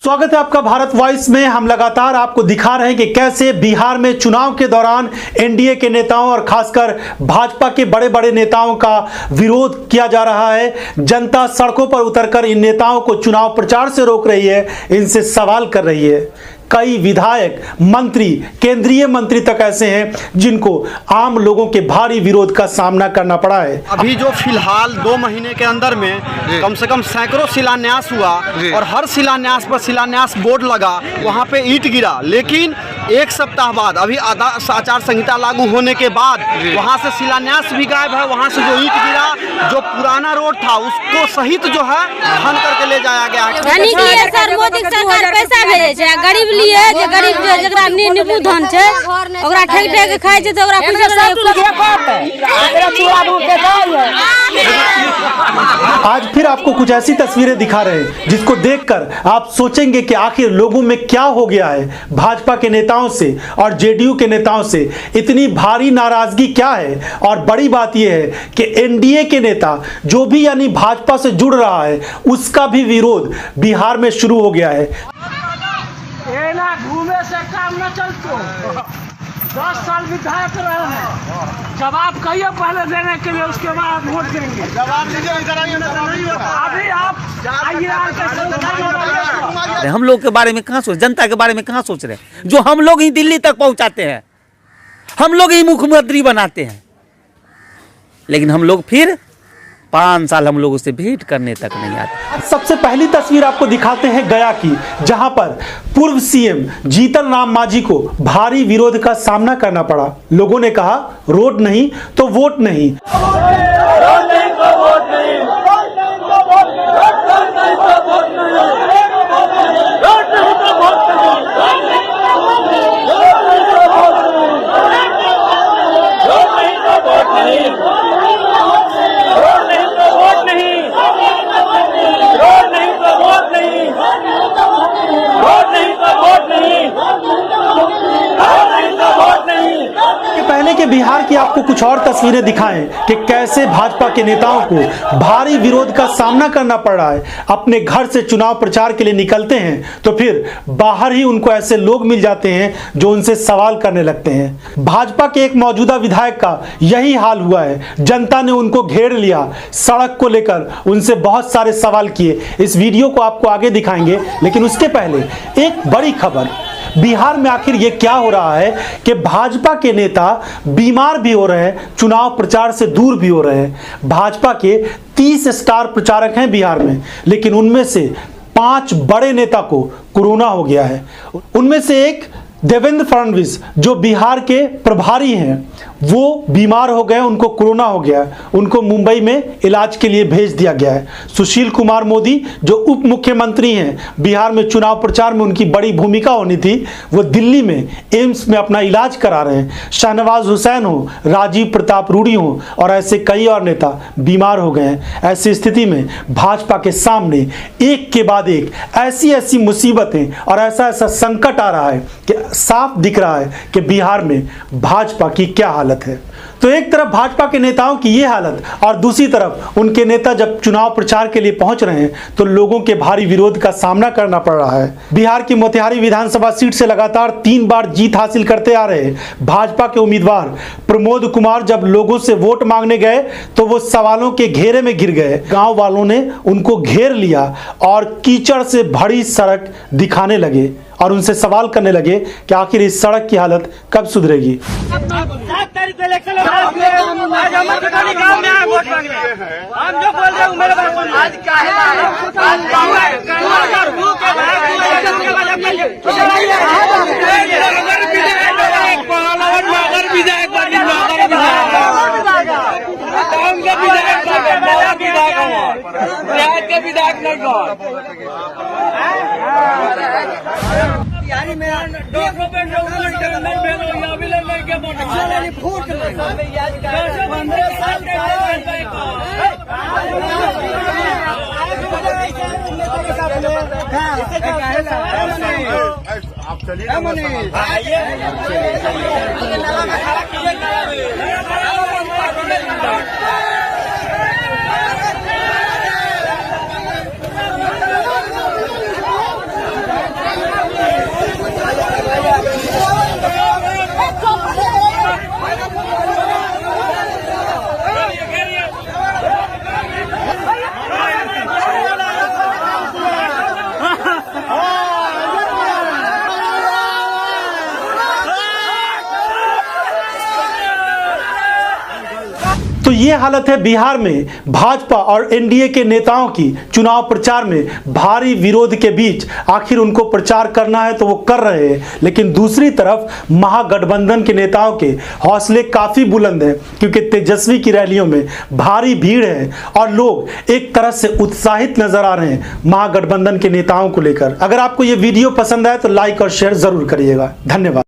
स्वागत है आपका भारत वॉइस में। हम लगातार आपको दिखा रहे हैं कि कैसे बिहार में चुनाव के दौरान एनडीए के नेताओं और खासकर भाजपा के बड़े बड़े नेताओं का विरोध किया जा रहा है। जनता सड़कों पर उतरकर इन नेताओं को चुनाव प्रचार से रोक रही है, इनसे सवाल कर रही है। कई विधायक, मंत्री, केंद्रीय मंत्री तक ऐसे हैं जिनको आम लोगों के भारी विरोध का सामना करना पड़ा है। अभी जो फिलहाल 2 महीने के अंदर में कम से कम सैकड़ों शिलान्यास हुआ और हर शिलान्यास पर शिलान्यास बोर्ड लगा, वहाँ पे ईंट गिरा, लेकिन एक सप्ताह बाद अभी आचार संहिता लागू होने के बाद वहाँ से शिलान्यास भी गायब है। वहाँ से जो ईंट गिरा, जो पुराना रोड था उसको सहित जो है खन करके ले जाया गया है। मोदी सरकार पैसा भेजे छै, गरीब लिए जे गरीब जकरा नींबू धन छै ओकरा ठेक ठेक खाइ छै त ओकरा आज फिर आपको कुछ ऐसी तस्वीरें दिखा रहे हैं जिसको देखकर आप सोचेंगे कि आखिर लोगों में क्या हो गया है। भाजपा के नेताओं से और जेडीयू के नेताओं से इतनी भारी नाराजगी क्या है। और बड़ी बात यह है कि एनडीए के नेता जो भी यानी भाजपा से जुड़ रहा है उसका भी विरोध बिहार में शुरू हो गया है। घूमे से काम न चलतो। 10 साल विधायक रहे हैं, जवाब कहिए पहले देने के लिए, उसके बाद वोट देंगे। जवाब अभी आप हम लोग के बारे में कहाँ सोच, जनता के बारे में कहाँ सोच रहे हैं। जो हम लोग ही दिल्ली तक पहुंचाते हैं, हम लोग ही मुख्यमंत्री बनाते हैं, लेकिन हम लोग फिर 5 साल हम लोग उससे भेंट करने तक नहीं आते। सबसे पहली तस्वीर आपको दिखाते हैं गया की, जहां पर पूर्व सीएम जीतन राम मांझी को भारी विरोध का सामना करना पड़ा। लोगों ने कहा रोड नहीं तो वोट नहीं। पहले के बिहार की आपको कुछ और तस्वीरें दिखाएं कि कैसे भाजपा के नेताओं को भारी विरोध का सामना करना पड़ रहा है। अपने घर से चुनाव प्रचार के लिए निकलते हैं तो फिर बाहर ही उनको ऐसे लोग मिल जाते हैं जो उनसे सवाल करने लगते हैं। भाजपा के एक मौजूदा विधायक का यही हाल हुआ है। जनता ने उनको घेर लिया, सड़क को लेकर उनसे बहुत सारे सवाल किए। इस वीडियो को आपको आगे दिखाएंगे, लेकिन उसके पहले एक बड़ी खबर। बिहार में आखिर ये क्या हो रहा है कि भाजपा के नेता बीमार भी हो रहे हैं, चुनाव प्रचार से दूर भी हो रहे हैं। भाजपा के 30 स्टार प्रचारक हैं बिहार में, लेकिन उनमें से 5 बड़े नेता को कोरोना हो गया है। उनमें से एक देवेंद्र फडणवीस जो बिहार के प्रभारी हैं, वो बीमार हो गए, उनको कोरोना हो गया, उनको मुंबई में इलाज के लिए भेज दिया गया है। सुशील कुमार मोदी जो उप मुख्यमंत्री हैं, बिहार में चुनाव प्रचार में उनकी बड़ी भूमिका होनी थी, वो दिल्ली में एम्स में अपना इलाज करा रहे हैं। शाहनवाज हुसैन हो, राजीव प्रताप रूडी हो और ऐसे कई और नेता बीमार हो गए हैं। ऐसी स्थिति में भाजपा के सामने एक के बाद एक ऐसी मुसीबतें और ऐसा संकट आ रहा है कि साफ दिख रहा है कि बिहार में भाजपा की क्या हालत है। तो एक तरफ भाजपा के नेताओं की ये हालत और दूसरी तरफ उनके नेता जब चुनाव प्रचार के लिए पहुंच रहे हैं तो लोगों के भारी विरोध का सामना करना पड़ रहा है। बिहार की मोतिहारी विधानसभा सीट से लगातार 3 बार जीत हासिल करते आ रहे भाजपा के उम्मीदवार प्रमोद कुमार जब लोगों से वोट मांगने गए तो वो सवालों के घेरे में गिर गए। गांव वालों ने उनको घेर लिया और कीचड़ से भरी सड़क दिखाने लगे और उनसे सवाल करने लगे कि आखिर इस सड़क की हालत कब सुधरेगी। यानी मेरा आप चलिए तो ये हालत है बिहार में भाजपा और एनडीए के नेताओं की चुनाव प्रचार में भारी विरोध के बीच। आखिर उनको प्रचार करना है तो वो कर रहे हैं, लेकिन दूसरी तरफ महागठबंधन के नेताओं के हौसले काफी बुलंद हैं, क्योंकि तेजस्वी की रैलियों में भारी भीड़ है और लोग एक तरह से उत्साहित नजर आ रहे हैं महागठबंधन के नेताओं को लेकर। अगर आपको ये वीडियो पसंद आए तो लाइक और शेयर जरूर करिएगा। धन्यवाद।